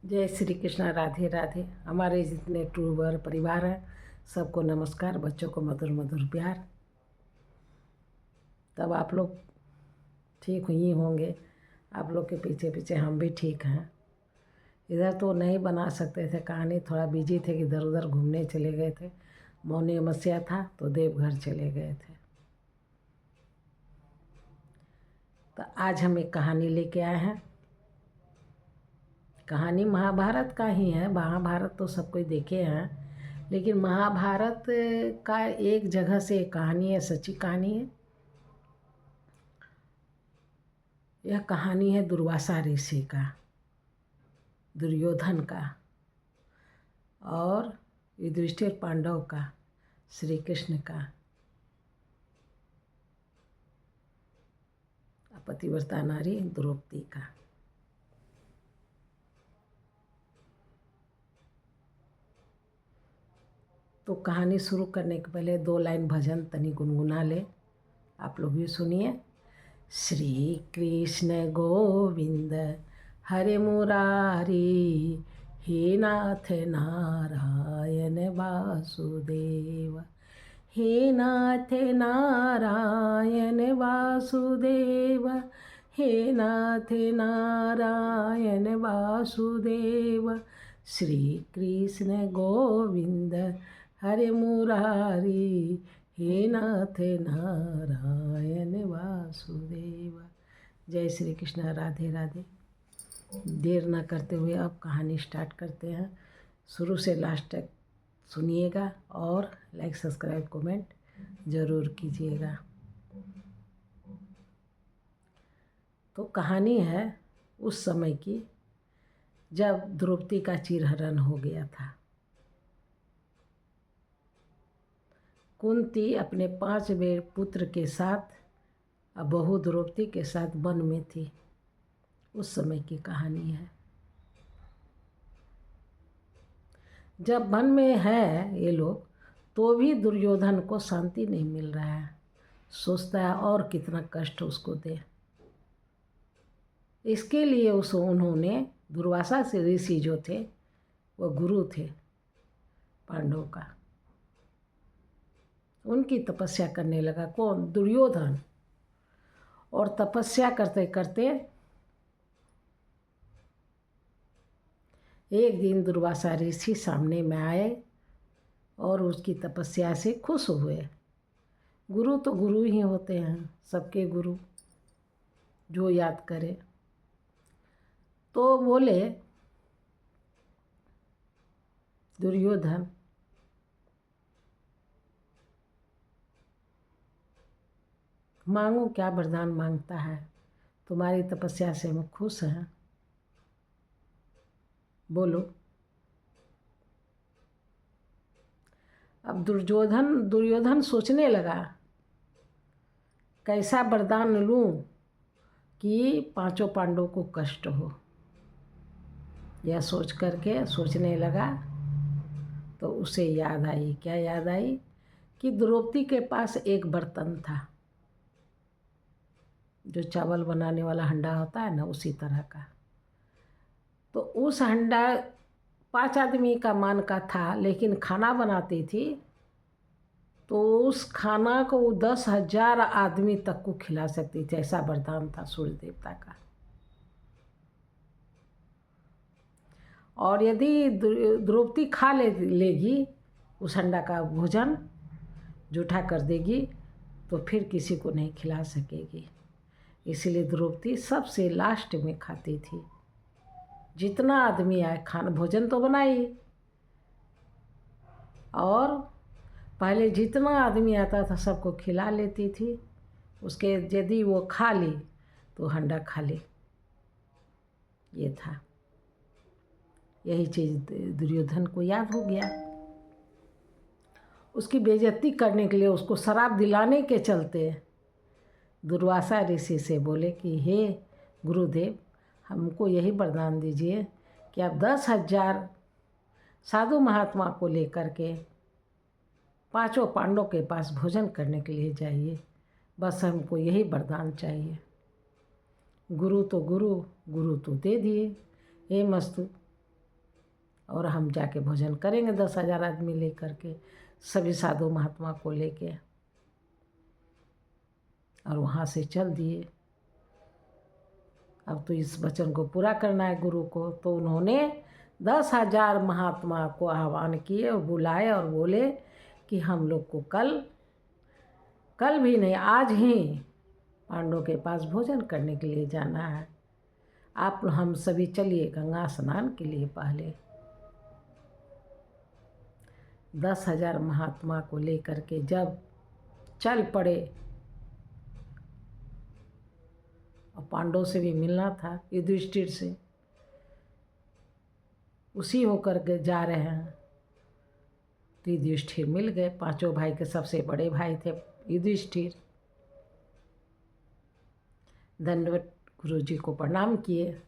जय श्री कृष्ण। राधे राधे। हमारे जितने ट्रूवर परिवार हैं सबको नमस्कार। बच्चों को मधुर मधुर प्यार। तब आप लोग ठीक हुई होंगे। आप लोग के पीछे पीछे हम भी ठीक हैं। इधर तो नहीं बना सकते थे कहानी, थोड़ा बिजी थे कि इधर उधर घूमने चले गए थे। मौनी अमावस्या था तो देवघर चले गए थे। तो आज हम एक कहानी लेके आए हैं। कहानी महाभारत का ही है। महाभारत तो सब कोई देखे हैं, लेकिन महाभारत का एक जगह से एक कहानी है, सच्ची कहानी है। यह कहानी है दुर्वासा ऋषि का, दुर्योधन का और युधिष्ठिर पांडव का, श्री कृष्ण का, पतिव्रता नारी द्रौपदी का। तो कहानी शुरू करने के पहले 2 लाइन भजन तनी गुनगुना ले। आप लोग भी सुनिए। श्री कृष्ण गोविंद हरे मुरारी, हे नाथ नारायण वासुदेव, हे नाथ नारायण वासुदेव, हे नाथ नारायण वासुदेव। श्री कृष्ण गोविंद हरे मुरारी, हे नाथ नारायण वासुदेव। जय श्री कृष्ण। राधे राधे। देर न करते हुए अब कहानी स्टार्ट करते हैं। शुरू से लास्ट तक सुनिएगा और लाइक सब्सक्राइब कमेंट ज़रूर कीजिएगा। तो कहानी है उस समय की जब द्रौपदी का चिरहरण हो गया था। कुंती अपने 5 पुत्र के साथ बहू द्रौपदी के साथ वन में थी। उस समय की कहानी है। जब वन में है ये लोग, तो भी दुर्योधन को शांति नहीं मिल रहा है। सोचता है और कितना कष्ट उसको दे। इसके लिए उन्होंने दुर्वासा से ऋषि जो थे, वो गुरु थे पांडव का, उनकी तपस्या करने लगा। कौन? दुर्योधन। और तपस्या करते करते एक दिन दुर्वासा ऋषि सामने में आए और उसकी तपस्या से खुश हुए। गुरु तो गुरु ही होते हैं, सबके गुरु जो याद करे। तो बोले दुर्योधन, मांगो क्या वरदान मांगता है? तुम्हारी तपस्या से हम खुश हैं, बोलो। अब दुर्योधन सोचने लगा कैसा वरदान लूं कि 5 पांडवों को कष्ट हो। यह सोच करके सोचने लगा तो उसे याद आई। क्या याद आई? कि द्रौपदी के पास एक बर्तन था, जो चावल बनाने वाला हंडा होता है ना, उसी तरह का। तो उस हंडा 5 आदमी का मान का था, लेकिन खाना बनाती थी तो उस खाना को 10,000 आदमी तक को खिला सकती थी। ऐसा वरदान था सूर्य देवता का। और यदि द्रौपदी खा लेगी उस हंडा का भोजन, जूठा कर देगी, तो फिर किसी को नहीं खिला सकेगी। इसलिए द्रौपदी सबसे लास्ट में खाती थी। जितना आदमी आए खाना भोजन तो बनाई, और पहले जितना आदमी आता था सबको खिला लेती थी। उसके यदि वो खा ली तो हंडा खाली। ये था। यही चीज़ दुर्योधन को याद हो गया। उसकी बेइज्जती करने के लिए, उसको शराब दिलाने के चलते दुर्वासा ऋषि से बोले कि हे गुरुदेव, हमको यही वरदान दीजिए कि आप 10,000 साधु महात्मा को लेकर के 5 पांडवों के पास भोजन करने के लिए जाइए। बस हमको यही वरदान चाहिए। गुरु तो दे दिए। हे मस्तु, और हम जाके भोजन करेंगे 10,000 आदमी ले करके, सभी साधु महात्मा को लेके। और वहाँ से चल दिए। अब तो इस वचन को पूरा करना है गुरु को। तो उन्होंने 10,000 महात्मा को आह्वान किए और बुलाए और बोले कि हम लोग को कल भी नहीं, आज ही पांडवों के पास भोजन करने के लिए जाना है। आप हम सभी चलिए गंगा स्नान के लिए। पहले 10,000 महात्मा को लेकर के जब चल पड़े, और पांडवों से भी मिलना था, युधिष्ठिर से, उसी होकर के जा रहे हैं। तो युधिष्ठिर मिल गए। पांचों भाई के सबसे बड़े भाई थे युधिष्ठिर। दंडवत गुरु जी को प्रणाम किए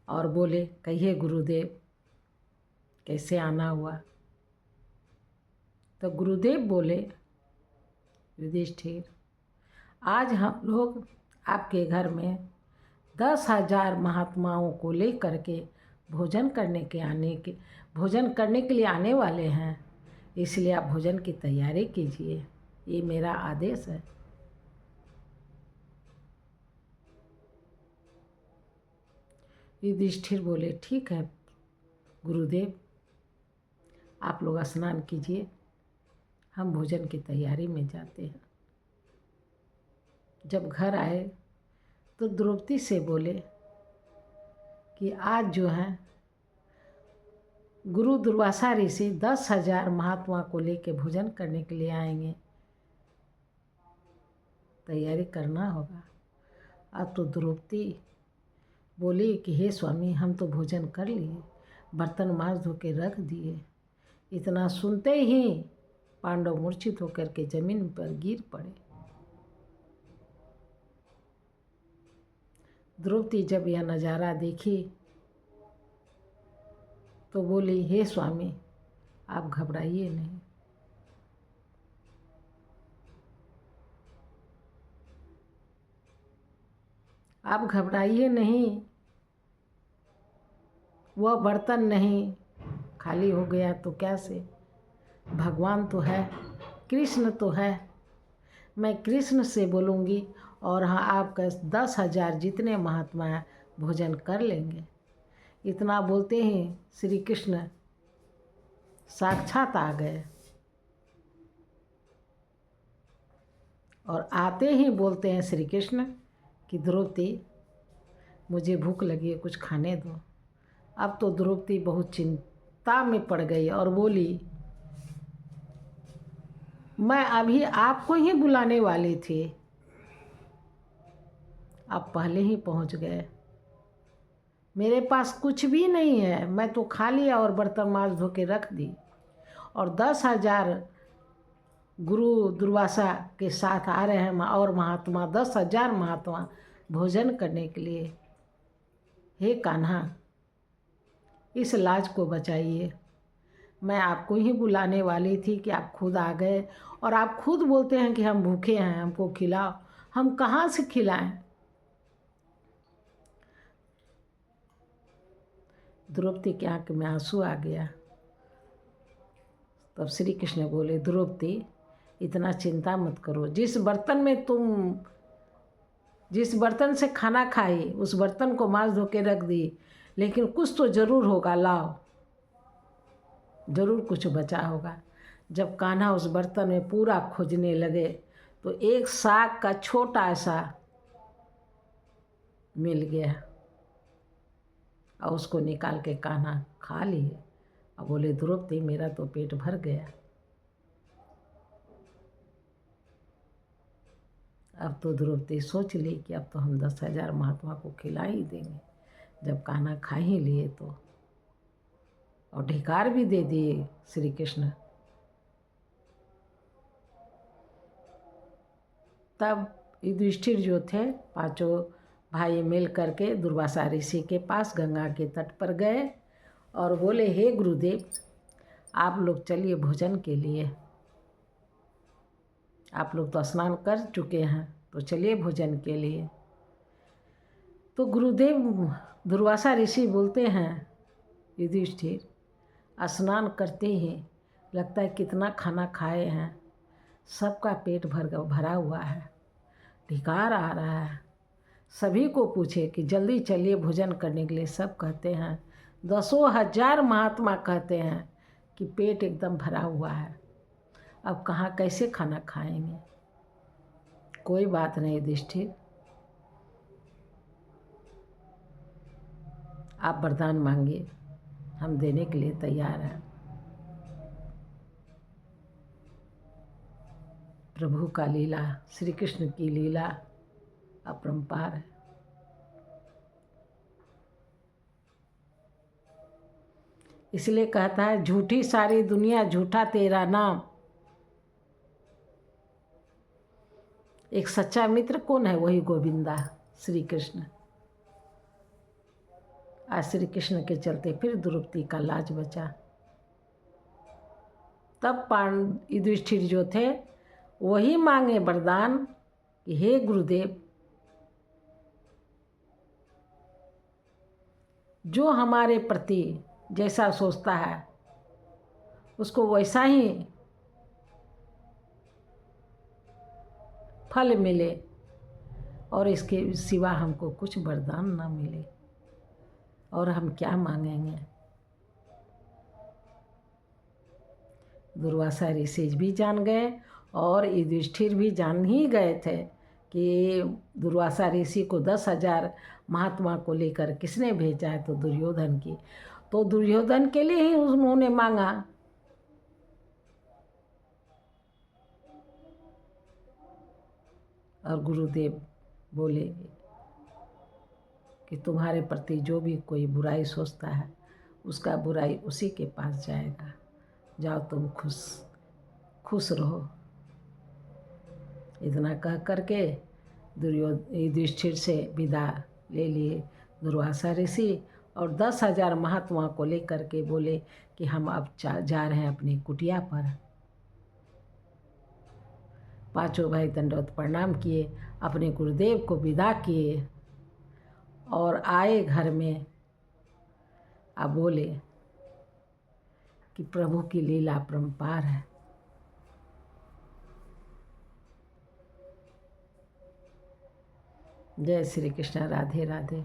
और बोले, कहिए गुरुदेव कैसे आना हुआ। तो गुरुदेव बोले, युधिष्ठिर आज हम लोग आपके घर में 10,000 महात्माओं को लेकर के भोजन करने के लिए आने वाले हैं, इसलिए आप भोजन की तैयारी कीजिए, ये मेरा आदेश है। युधिष्ठिर बोले, ठीक है गुरुदेव, आप लोग स्नान कीजिए, हम भोजन की तैयारी में जाते हैं। जब घर आए तो द्रौपदी से बोले कि आज जो है गुरु दुर्वासा ऋषि 10,000 महात्मा को लेके भोजन करने के लिए आएंगे, तैयारी करना होगा। अब तो द्रौपदी बोली कि हे स्वामी, हम तो भोजन कर लिए, बर्तन मांज धो के रख दिए। इतना सुनते ही पांडव मूर्छित होकर के जमीन पर गिर पड़े। द्रौपदी जब यह नज़ारा देखी तो बोली, हे स्वामी आप घबराइए नहीं, आप घबराइए नहीं, वह बर्तन नहीं खाली हो गया तो क्या से, भगवान तो है, कृष्ण तो है, मैं कृष्ण से बोलूँगी और हाँ आपका 10,000 जितने महात्मा हैं भोजन कर लेंगे। इतना बोलते ही श्री कृष्ण साक्षात आ गए और आते ही बोलते हैं श्री कृष्ण कि द्रौपदी मुझे भूख लगी है, कुछ खाने दो। अब तो द्रौपदी बहुत चिंता में पड़ गई और बोली, मैं अभी आपको ही बुलाने वाली थी, आप पहले ही पहुंच गए, मेरे पास कुछ भी नहीं है, मैं तो खा लिया और बर्तन मांज धो के रख दी। और 10,000 गुरु दुर्वासा के साथ आ रहे हैं और महात्मा 10,000 महात्मा भोजन करने के लिए। हे कान्हा, इस लाज को बचाइए, मैं आपको ही बुलाने वाली थी कि आप खुद आ गए और आप खुद बोलते हैं कि हम भूखे हैं, हमको खिलाओ। हम कहाँ से खिलाएं। द्रौपदी की आंख में आंसू आ गया। तब श्री कृष्ण बोले, द्रौपदी इतना चिंता मत करो, जिस बर्तन से खाना खाई उस बर्तन को मांज धो के रख दी, लेकिन कुछ तो ज़रूर होगा, लाओ, ज़रूर कुछ बचा होगा। जब कान्हा उस बर्तन में पूरा खोजने लगे तो एक साग का छोटा सा मिल गया और उसको निकाल के कान्हा खा लिए और बोले, द्रौपदी मेरा तो पेट भर गया, अब तो द्रौपदी सोच ली कि अब तो हम 10,000 महात्मा को खिला ही देंगे। जब कान्हा खा ही लिए तो और धिकार भी दे दिए श्री कृष्ण। तब युधिष्ठिर जो थे, पांचों भाई मिल करके दुर्वासा ऋषि के पास गंगा के तट पर गए और बोले, हे गुरुदेव आप लोग चलिए भोजन के लिए, आप लोग तो स्नान कर चुके हैं, तो चलिए भोजन के लिए। तो गुरुदेव दुर्वासा ऋषि बोलते हैं, युधिष्ठिर स्नान करते ही लगता है कितना खाना खाए हैं, सबका पेट भरा हुआ है, ढिकार आ रहा है। सभी को पूछे कि जल्दी चलिए भोजन करने के लिए, सब कहते हैं, दसों हजार महात्मा कहते हैं कि पेट एकदम भरा हुआ है, अब कहाँ कैसे खाना खाएंगे। कोई बात नहीं युधिष्ठिर, आप वरदान मांगिए, हम देने के लिए तैयार हैं। प्रभु का लीला, श्री कृष्ण की लीला अपरंपार है। इसलिए कहता है, झूठी सारी दुनिया झूठा तेरा नाम। एक सच्चा मित्र कौन है? वही गोविंदा श्री कृष्ण। आज श्री कृष्ण के चलते फिर द्रौपदी का लाज बचा। तब युधिष्ठिर जो थे वही मांगे वरदान कि हे गुरुदेव, जो हमारे प्रति जैसा सोचता है उसको वैसा ही फल मिले और इसके सिवा हमको कुछ वरदान ना मिले, और हम क्या मांगेंगे। दुर्वासा ऋषि भी जान गए और युधिष्ठिर भी जान ही गए थे कि दुर्वासा ऋषि को 10,000 महात्मा को लेकर किसने भेजा है, तो दुर्योधन की। तो दुर्योधन के लिए ही उन्होंने मांगा। और गुरुदेव बोले कि तुम्हारे प्रति जो भी कोई बुराई सोचता है उसका बुराई उसी के पास जाएगा, जाओ तुम खुश रहो। इतना कह करके युधिष्ठिर से विदा ले लिए दुर्वासा ऋषि, और 10,000 महात्मा को लेकर के बोले कि हम अब जा रहे हैं अपनी कुटिया पर। पांचों भाई दंडवत प्रणाम किए, अपने गुरुदेव को विदा किए और आए घर में। अब बोले कि प्रभु की लीला अपरंपार है। जय श्री कृष्ण, राधे राधे।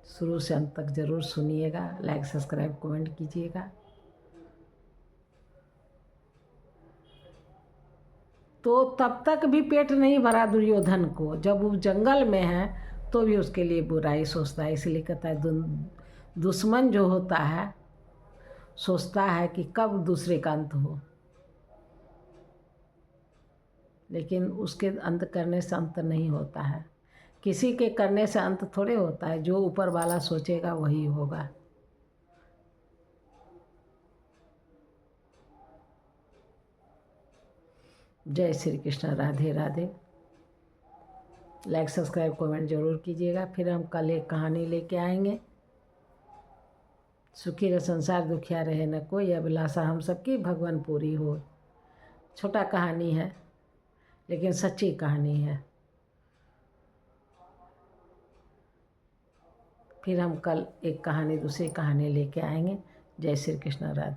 शुरू से अंत तक जरूर सुनिएगा, लाइक सब्सक्राइब कमेंट कीजिएगा। तो तब तक भी पेट नहीं भरा दुर्योधन को, जब वो जंगल में है तो भी उसके लिए बुराई सोचता है। इसलिए कहता है, दुश्मन जो होता है सोचता है कि कब दूसरे का अंत हो, लेकिन उसके अंत करने से अंत नहीं होता है। किसी के करने से अंत थोड़े होता है, जो ऊपर वाला सोचेगा वही होगा। जय Shri Krishna, Radhe Radhe. Like subscribe comment जरूर कीजिएगा। फिर हम कल एक कहानी लेके आएंगे। सुखी रह संसार, दुखिया रहे न कोई, अभिलाषा हम सबकी भगवान पूरी हो। छोटा कहानी है लेकिन सच्ची कहानी है। फिर हम कल एक कहानी, दूसरी कहानी लेके आएंगे। जय श्री कृष्ण, राधे।